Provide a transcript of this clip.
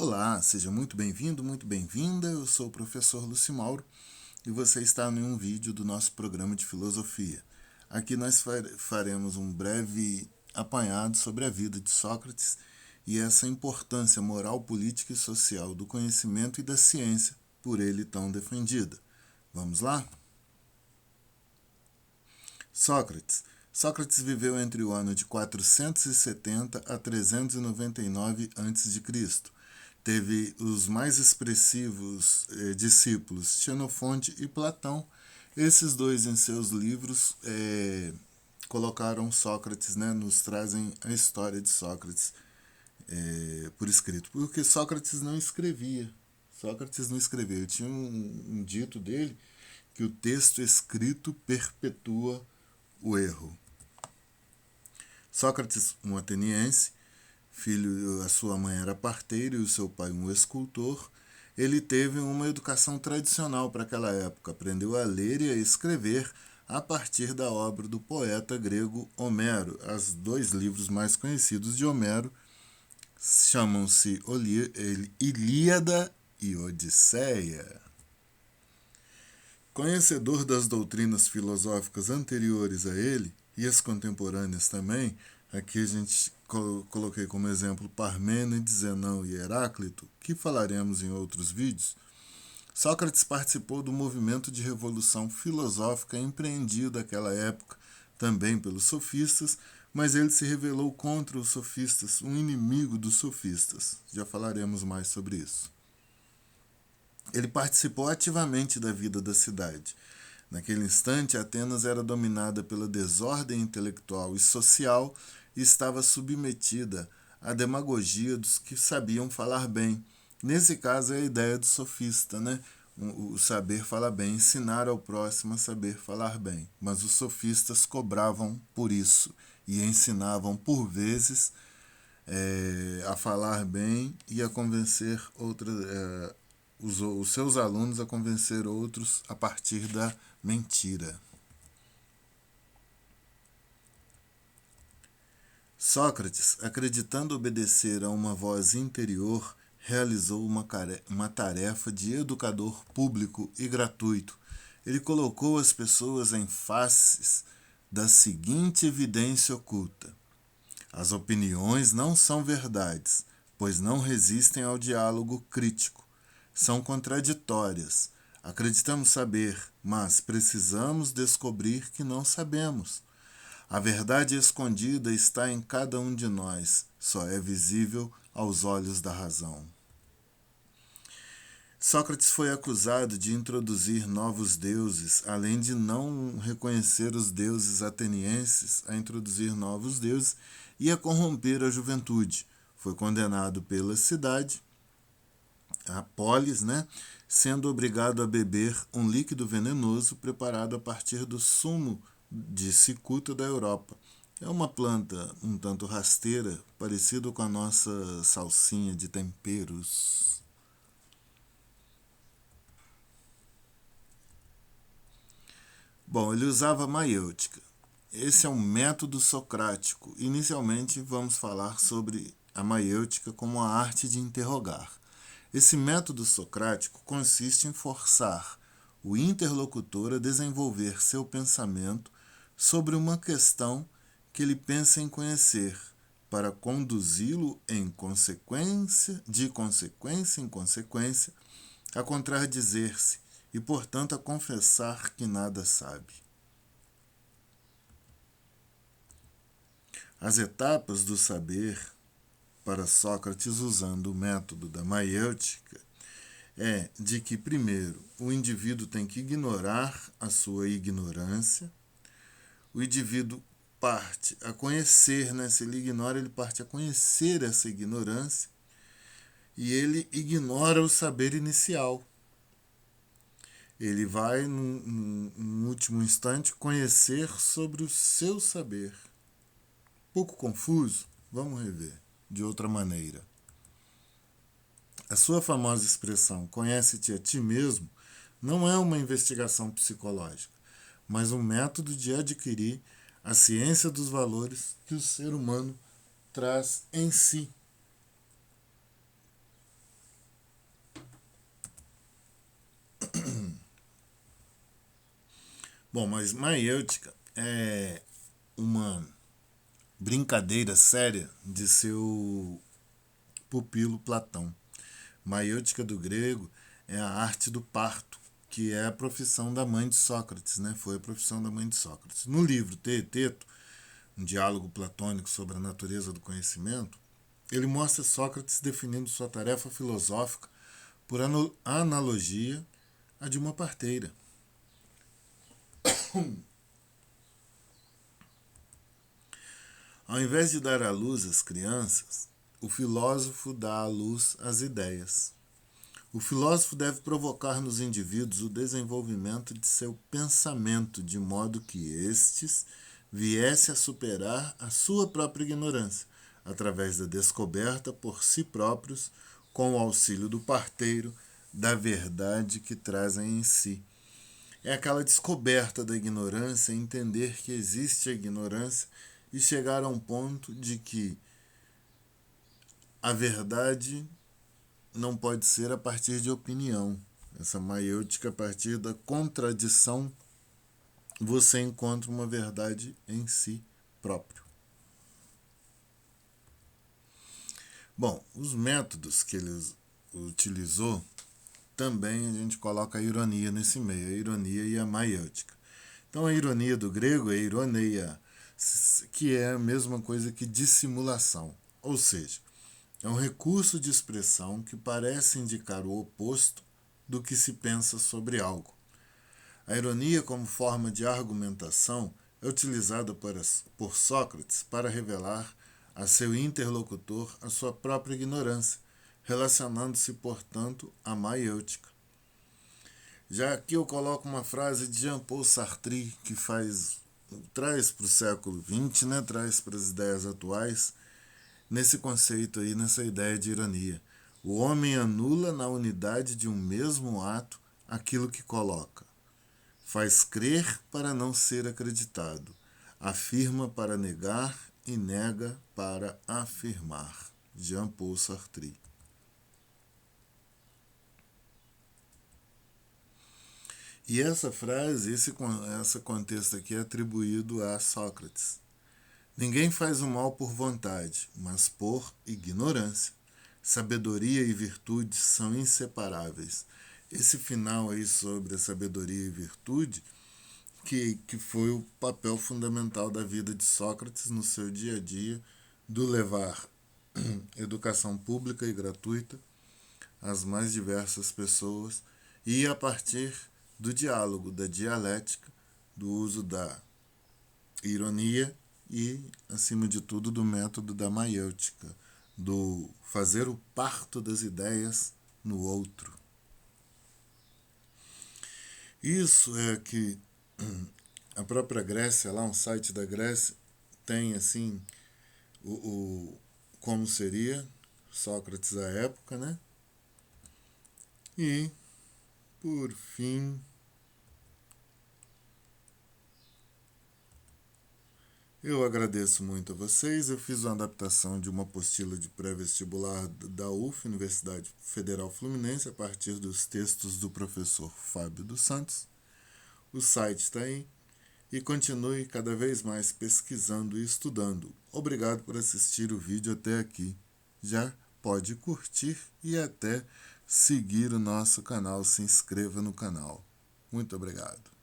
Olá, seja muito bem-vindo, muito bem-vinda. Eu sou o professor Lucimauro e você está em um vídeo do nosso programa de filosofia. Aqui nós faremos um breve apanhado sobre a vida de Sócrates e essa importância moral, política e social do conhecimento e da ciência por ele tão defendida. Vamos lá? Sócrates viveu entre o ano de 470 a 399 a.C. Teve os mais expressivos discípulos Xenofonte e Platão. Esses dois, em seus livros, colocaram Sócrates, nos trazem a história de Sócrates por escrito. Porque Sócrates não escrevia. Ele tinha um dito dele que o texto escrito perpetua o erro. Sócrates, um ateniense, a sua mãe era parteira e o seu pai um escultor. Ele teve uma educação tradicional para aquela época. Aprendeu a ler e a escrever a partir da obra do poeta grego Homero. Os dois livros mais conhecidos de Homero chamam-se Ilíada e Odisseia. Conhecedor das doutrinas filosóficas anteriores a ele, e as contemporâneas também, aqui a gente coloquei como exemplo Parmênides, Zenão e Heráclito, que falaremos em outros vídeos. Sócrates participou do movimento de revolução filosófica empreendido naquela época, também pelos sofistas, mas ele se rebelou contra os sofistas, um inimigo dos sofistas. Já falaremos mais sobre isso. Ele participou ativamente da vida da cidade. Naquele instante, Atenas era dominada pela desordem intelectual e social e estava submetida à demagogia dos que sabiam falar bem. Nesse caso, é a ideia do sofista, O saber falar bem, ensinar ao próximo a saber falar bem. Mas os sofistas cobravam por isso e ensinavam, por vezes, a falar bem e a convencer os seus alunos a convencer outros a partir da mentira. Sócrates, acreditando obedecer a uma voz interior, realizou uma tarefa de educador público e gratuito. Ele colocou as pessoas em faces da seguinte evidência oculta: as opiniões não são verdades, pois não resistem ao diálogo crítico. São contraditórias. Acreditamos saber, mas precisamos descobrir que não sabemos. A verdade escondida está em cada um de nós, só é visível aos olhos da razão. Sócrates foi acusado de introduzir novos deuses, além de não reconhecer os deuses atenienses, a introduzir novos deuses e a corromper a juventude. Foi condenado pela cidade, a polis, sendo obrigado a beber um líquido venenoso preparado a partir do sumo de cicuta da Europa. É uma planta um tanto rasteira, parecido com a nossa salsinha de temperos. Bom, ele usava maiêutica. Esse é um método socrático. Inicialmente, vamos falar sobre a maiêutica como a arte de interrogar. Esse método socrático consiste em forçar o interlocutor a desenvolver seu pensamento sobre uma questão que ele pensa em conhecer, para conduzi-lo de consequência em consequência, a contradizer-se e, portanto, a confessar que nada sabe. As etapas do saber, para Sócrates, usando o método da maiêutica, é de que, primeiro, o indivíduo tem que ignorar a sua ignorância. O indivíduo parte a conhecer, se ele ignora, ele parte a conhecer essa ignorância e ele ignora o saber inicial. Ele vai, no último instante, conhecer sobre o seu saber. Pouco confuso? Vamos rever de outra maneira. A sua famosa expressão "conhece-te a ti mesmo" não é uma investigação psicológica, mas um método de adquirir a ciência dos valores que o ser humano traz em si. Bom, mas maiêutica é uma brincadeira séria de seu pupilo Platão. Maiêutica do grego é a arte do parto, que é a profissão da mãe de Sócrates, né? Foi a profissão da mãe de Sócrates. No livro Teeteto, um diálogo platônico sobre a natureza do conhecimento, ele mostra Sócrates definindo sua tarefa filosófica por analogia à de uma parteira. Ao invés de dar à luz às crianças, o filósofo dá à luz às ideias. O filósofo deve provocar nos indivíduos o desenvolvimento de seu pensamento, de modo que estes viesse a superar a sua própria ignorância, através da descoberta por si próprios, com o auxílio do parteiro, da verdade que trazem em si. É aquela descoberta da ignorância, entender que existe a ignorância e chegar a um ponto de que a verdade não pode ser a partir de opinião. Essa maiêutica, a partir da contradição, você encontra uma verdade em si próprio. Bom, os métodos que ele utilizou, também a gente coloca a ironia nesse meio, a ironia e a maiêutica. Então a ironia do grego é ironeia, que é a mesma coisa que dissimulação, ou seja, é um recurso de expressão que parece indicar o oposto do que se pensa sobre algo. A ironia, como forma de argumentação, é utilizada por Sócrates para revelar a seu interlocutor a sua própria ignorância, relacionando-se, portanto, à maiêutica. Já aqui eu coloco uma frase de Jean-Paul Sartre, que traz para o século XX, né, traz para as ideias atuais, nesse conceito aí, nessa ideia de ironia. O homem anula na unidade de um mesmo ato aquilo que coloca. Faz crer para não ser acreditado. Afirma para negar e nega para afirmar. Jean-Paul Sartre. E essa frase, esse contexto aqui é atribuído a Sócrates. Ninguém faz o mal por vontade, mas por ignorância. Sabedoria e virtude são inseparáveis. Esse final aí sobre a sabedoria e virtude, que foi o papel fundamental da vida de Sócrates no seu dia a dia, do levar educação pública e gratuita às mais diversas pessoas e a partir do diálogo, da dialética, do uso da ironia e, acima de tudo, do método da maiêutica, do fazer o parto das ideias no outro. Isso é que a própria Grécia, lá um site da Grécia, tem assim como seria Sócrates à época, né? E, por fim, eu agradeço muito a vocês. Eu fiz uma adaptação de uma apostila de pré-vestibular da UF, Universidade Federal Fluminense, a partir dos textos do professor Fábio dos Santos. O site está aí. E continue cada vez mais pesquisando e estudando. Obrigado por assistir o vídeo até aqui. Já pode curtir e até seguir o nosso canal, se inscreva no canal. Muito obrigado.